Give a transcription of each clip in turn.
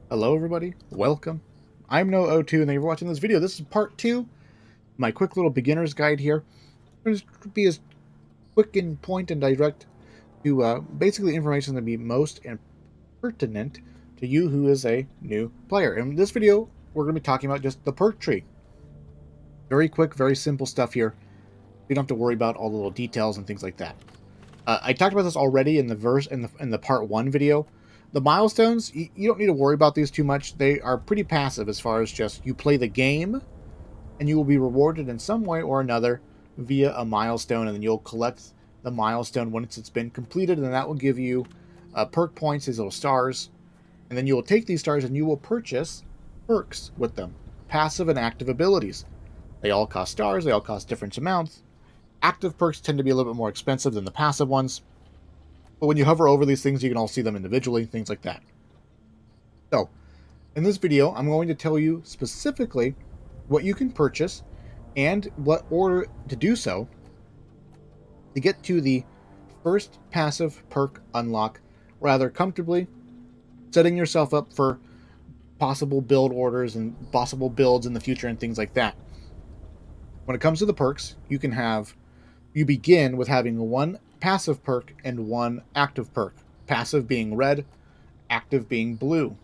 Hello everybody, welcome. I'm No02 and thank you for watching this video. This is part 2, my quick little beginner's guide here. I'm going to be as quick and point and direct to basically information that be most pertinent to you who is a new player. In this video, we're going to be talking about just the perk tree. Very quick, very simple stuff here. You don't have to worry about all the little details and things like that. I talked about this already in the part 1 video. The milestones, you don't need to worry about these too much. They are pretty passive as far as just you play the game and you will be rewarded in some way or another via a milestone, and then you'll collect the milestone once it's been completed, and that will give you perk points, these little stars, and then you will take these stars and you will purchase perks with them, passive and active abilities. They all cost stars, they all cost different amounts. Active perks tend to be a little bit more expensive than the passive ones, but when you hover over these things, you can all see them individually, things like that. So, in this video, I'm going to tell you specifically what you can purchase and what order to do so to get to the first passive perk unlock rather comfortably, setting yourself up for possible build orders and possible builds in the future and things like that. When it comes to the perks, you begin with having one passive perk and one active perk. Passive being red, active being blue.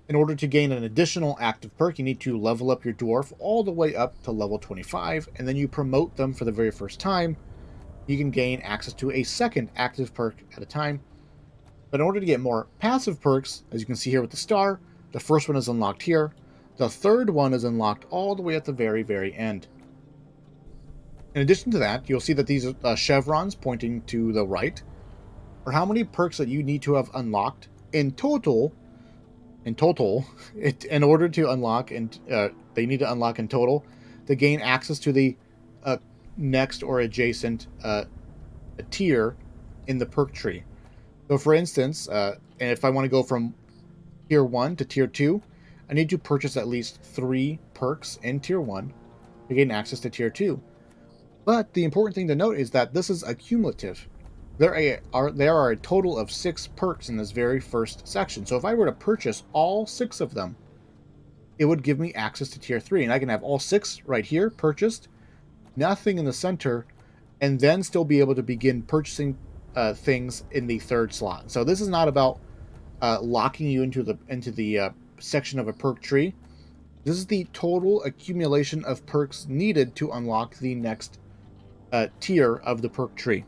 In order to gain an additional active perk, you need to level up your dwarf all the way up to level 25, and then you promote them for the very first time. You can gain access to a second active perk at a time. But in order to get more passive perks, as you can see here with the star, the first one is unlocked here. The third one is unlocked all the way at the very, very end. In addition to that, you'll see that these chevrons pointing to the right are how many perks that you need to have unlocked in total. In order to unlock, and they need to unlock in total to gain access to the next or adjacent tier in the perk tree. So, for instance, and if I want to go from tier 1 to tier 2, I need to purchase at least 3 perks in tier 1 to gain access to tier 2. But the important thing to note is that this is accumulative. There are a total of 6 perks in this very first section. So if I were to purchase all 6 of them, it would give me access to tier 3. And I can have all 6 right here purchased, nothing in the center, and then still be able to begin purchasing things in the third slot. So this is not about locking you into the section of a perk tree. This is the total accumulation of perks needed to unlock the next tier of the perk tree.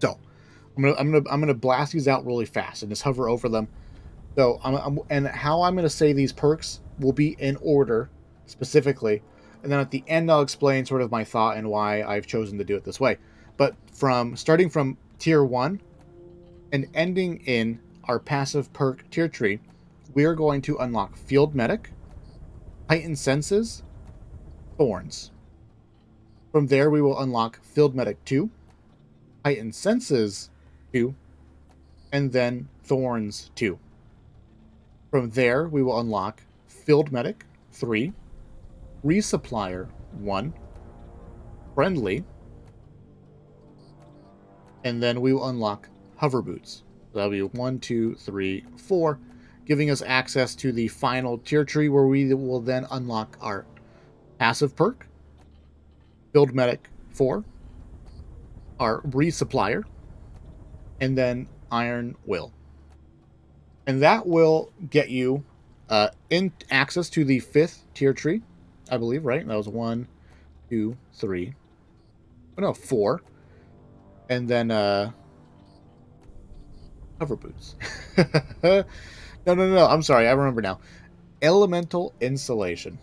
So I'm gonna blast these out really fast and just hover over them. So and how I'm gonna say these perks will be in order specifically, and then at the end I'll explain sort of my thought and why I've chosen to do it this way. But starting from tier 1 and ending in our passive perk tier tree, we are going to unlock Field Medic, Heightened Senses, Thorns. From there we will unlock Field Medic 2, Heightened Senses 2, and then Thorns 2. From there, we will unlock Field Medic 3, Resupplier 1, Friendly, and then we will unlock Hover Boots. That'll be 1, 2, 3, 4, giving us access to the final tier tree where we will then unlock our passive perk, Field Medic 4, our Resupplier, and then Iron Will. And that will get you in access to the 5th tier tree, I believe, right? That was 1, 2, 3. Oh, no, 4. And then Hover Boots. No. I'm sorry. I remember now. Elemental Insulation.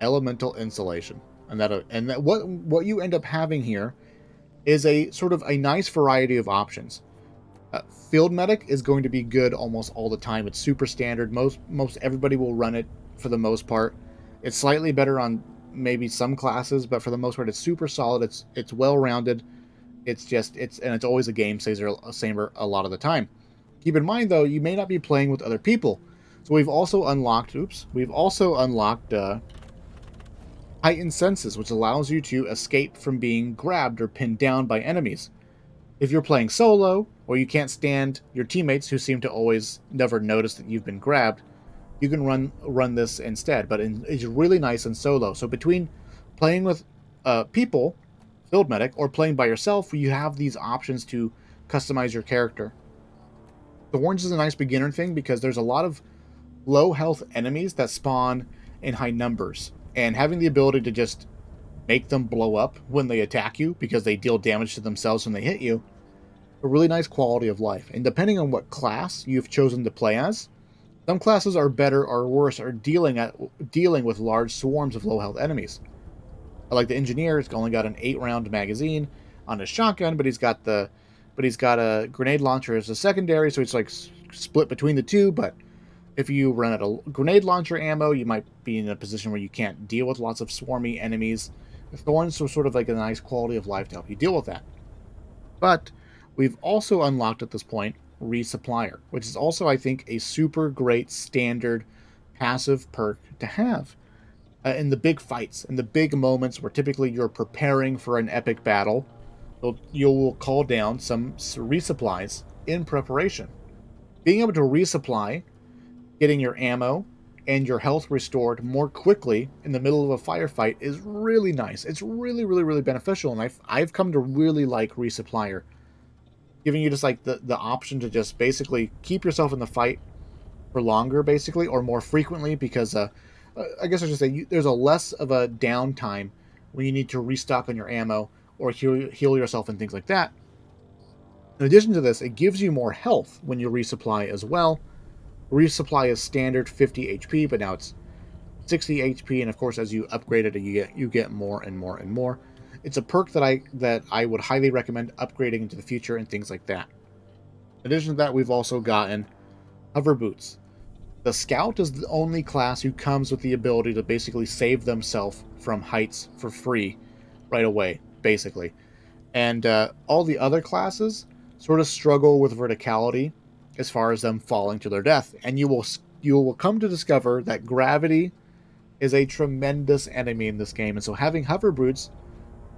Elemental Insulation. And what you end up having here is a sort of a nice variety of options. Field Medic is going to be good almost all the time. It's super standard. Most everybody will run it for the most part. It's slightly better on maybe some classes, but for the most part, it's super solid. It's well rounded. It's always a game saver a lot of the time. Keep in mind though, you may not be playing with other people. So we've also unlocked. Heightened Senses, which allows you to escape from being grabbed or pinned down by enemies. If you're playing solo, or you can't stand your teammates who seem to always never notice that you've been grabbed, you can run this instead. But it's really nice in solo. So between playing with people, field medic, or playing by yourself, you have these options to customize your character. Thorns is a nice beginner thing because there's a lot of low health enemies that spawn in high numbers, and having the ability to just make them blow up when they attack you because they deal damage to themselves when they hit you, a really nice quality of life. And depending on what class you've chosen to play as, some classes are better or worse at dealing with large swarms of low health enemies. Like the engineer, he's only got an 8-round magazine on his shotgun, but he's got a grenade launcher as a secondary, so it's like split between the two. But if you run out of grenade launcher ammo, you might be in a position where you can't deal with lots of swarmy enemies. The thorns are sort of like a nice quality of life to help you deal with that. But we've also unlocked at this point Resupplier, which is also, I think, a super great standard passive perk to have in the big fights, in the big moments where typically you're preparing for an epic battle. You will call down some resupplies in preparation. Being able to resupply, getting your ammo and your health restored more quickly in the middle of a firefight is really nice. It's really, really, really beneficial, and I've come to really like Resupplier, giving you just like the option to just basically keep yourself in the fight for longer, basically, or more frequently, because I guess I should say there's a less of a downtime when you need to restock on your ammo or heal yourself and things like that. In addition to this, it gives you more health when you resupply as well. Resupply is standard 50 HP, but now it's 60 HP, and of course, as you upgrade it, you get more and more and more. It's a perk that I would highly recommend upgrading into the future and things like that. In addition to that, we've also gotten hover boots. The scout is the only class who comes with the ability to basically save themselves from heights for free right away, basically. And all the other classes sort of struggle with verticality as far as them falling to their death. And you will come to discover that gravity is a tremendous enemy in this game. And so having hover boots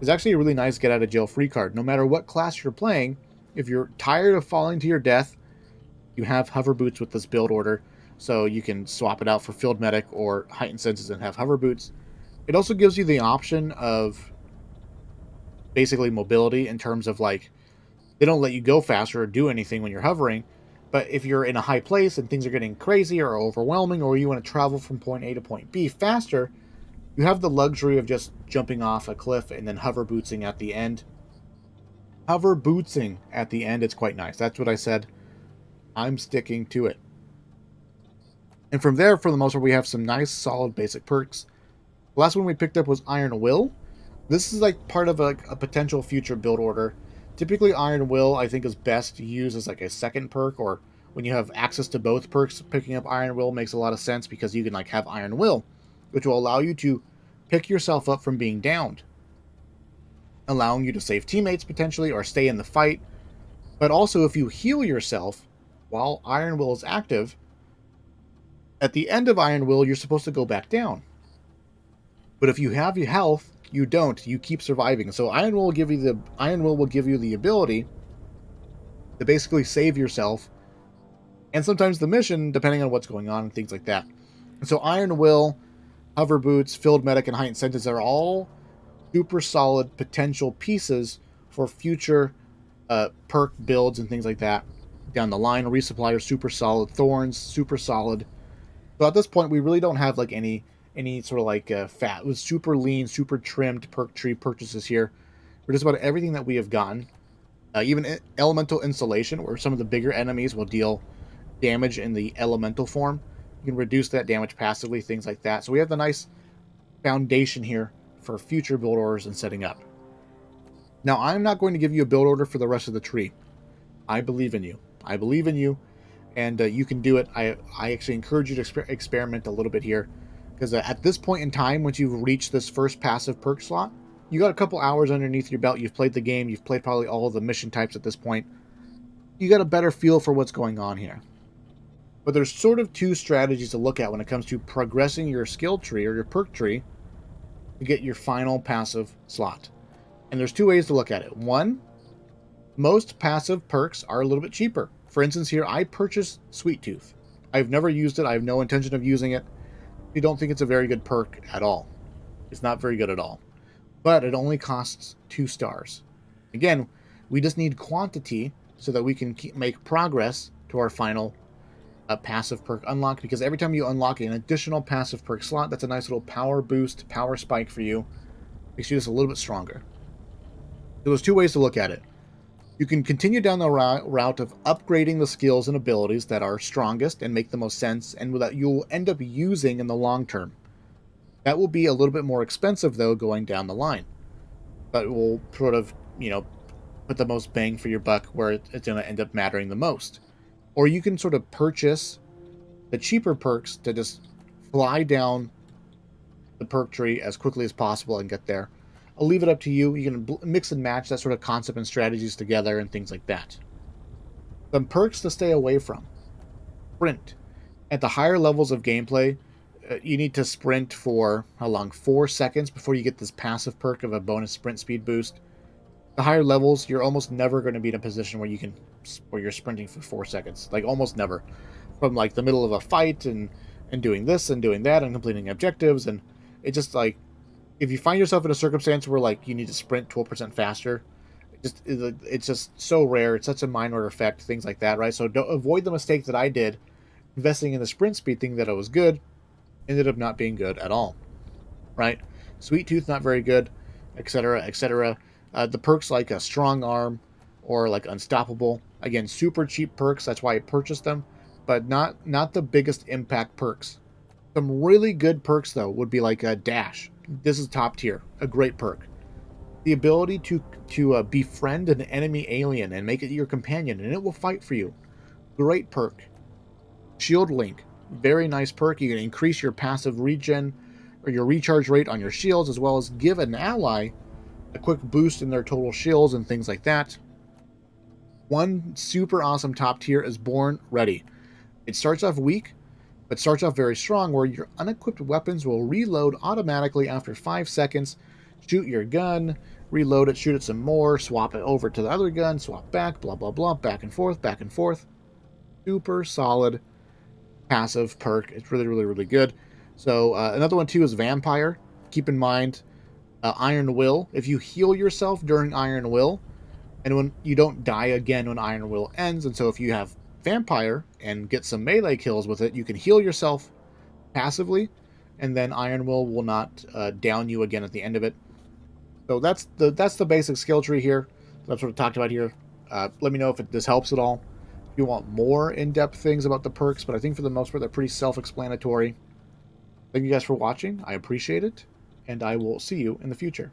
is actually a really nice get out of jail free card. No matter what class you're playing, if you're tired of falling to your death, you have hover boots with this build order. So you can swap it out for field medic or heightened senses and have hover boots. It also gives you the option of basically mobility in terms of like, they don't let you go faster or do anything when you're hovering. But if you're in a high place and things are getting crazy or overwhelming, or you want to travel from point A to point B faster, you have the luxury of just jumping off a cliff and then hover bootsing at the end. Hover bootsing at the end, it's quite nice. That's what I said. I'm sticking to it. And from there, for the most part, we have some nice, solid, basic perks. The last one we picked up was Iron Will. This is like part of a potential future build order. Typically, Iron Will, I think, is best to use as like a second perk, or when you have access to both perks, picking up Iron Will makes a lot of sense because you can like have Iron Will, which will allow you to pick yourself up from being downed, allowing you to save teammates potentially or stay in the fight. But also, if you heal yourself while Iron Will is active, at the end of Iron Will, you're supposed to go back down. But if you have your health, you don't. You keep surviving. So Iron Will will give you the ability to basically save yourself, and sometimes the mission, depending on what's going on and things like that. And so Iron Will, hover boots, field medic, and heightened senses are all super solid potential pieces for future perk builds and things like that down the line. Resupplier, super solid. Thorns, super solid. So at this point, we really don't have like any sort of like fat, with super lean, super trimmed perk tree purchases here. For just about everything that we have gotten, even elemental insulation, where some of the bigger enemies will deal damage in the elemental form, you can reduce that damage passively, things like that. So we have the nice foundation here for future build orders and setting up. Now, I'm not going to give you a build order for the rest of the tree. I believe in you. I believe in you, and you can do it. I actually encourage you to experiment a little bit here, because at this point in time, once you've reached this first passive perk slot, you got a couple hours underneath your belt. You've played the game. You've played probably all of the mission types at this point. You got a better feel for what's going on here. But there's sort of two strategies to look at when it comes to progressing your skill tree or your perk tree to get your final passive slot. And there's two ways to look at it. One, Most passive perks are a little bit cheaper. For instance, here I purchased Sweet Tooth. I've never used it. I have no intention of using it. I don't think it's a very good perk at all. It's not very good at all. But it only costs 2 stars. Again, we just need quantity so that we can make progress to our final passive perk unlock, because every time you unlock an additional passive perk slot, that's a nice little power boost, power spike for you. Makes you just a little bit stronger. So there's 2 ways to look at it. You can continue down the route of upgrading the skills and abilities that are strongest and make the most sense and that you'll end up using in the long term. That will be a little bit more expensive, though, going down the line. But will sort of, put the most bang for your buck where it's going to end up mattering the most. Or you can sort of purchase the cheaper perks to just fly down the perk tree as quickly as possible and get there. I'll leave it up to you. You can mix and match that sort of concept and strategies together and things like that. Some perks to stay away from. Sprint. At the higher levels of gameplay, you need to sprint for, how long? 4 seconds before you get this passive perk of a bonus sprint speed boost. The higher levels, you're almost never going to be in a position where you're sprinting for 4 seconds. Like, almost never. From, like, the middle of a fight and doing this and doing that and completing objectives, and it just, like, if you find yourself in a circumstance where, like, you need to sprint 12% faster, it's just so rare. It's such a minor effect, things like that, right? So don't avoid the mistake that I did, investing in the sprint speed, thinking that it was good, ended up not being good at all, right? Sweet Tooth, not very good, etc., etc. The perks like a Strong Arm or like Unstoppable, again, super cheap perks. That's why I purchased them, but not the biggest impact perks. Some really good perks, though, would be like a Dash. This is top tier, a great perk. The ability to befriend an enemy alien and make it your companion, and it will fight for you. Great perk. Shield Link, very nice perk. You can increase your passive regen or your recharge rate on your shields, as well as give an ally a quick boost in their total shields and things like that. One super awesome top tier is Born Ready. It starts off weak, but starts off very strong, where your unequipped weapons will reload automatically after 5 seconds. Shoot your gun, reload it, shoot it some more, swap it over to the other gun, swap back, blah, blah, blah, back and forth, back and forth. Super solid passive perk. It's really, really, really good. So another one, too, is Vampire. Keep in mind, Iron Will. If you heal yourself during Iron Will, and when you don't die again when Iron Will ends, and so if you have Vampire and get some melee kills with it, you can heal yourself passively, and then Iron Will not down you again at the end of it. So that's the basic skill tree here that I've sort of talked about here. Let me know if this helps at all. If you want more in-depth things about the perks, but I think for the most part they're pretty self-explanatory. Thank you guys for watching. I appreciate it, and I will see you in the future.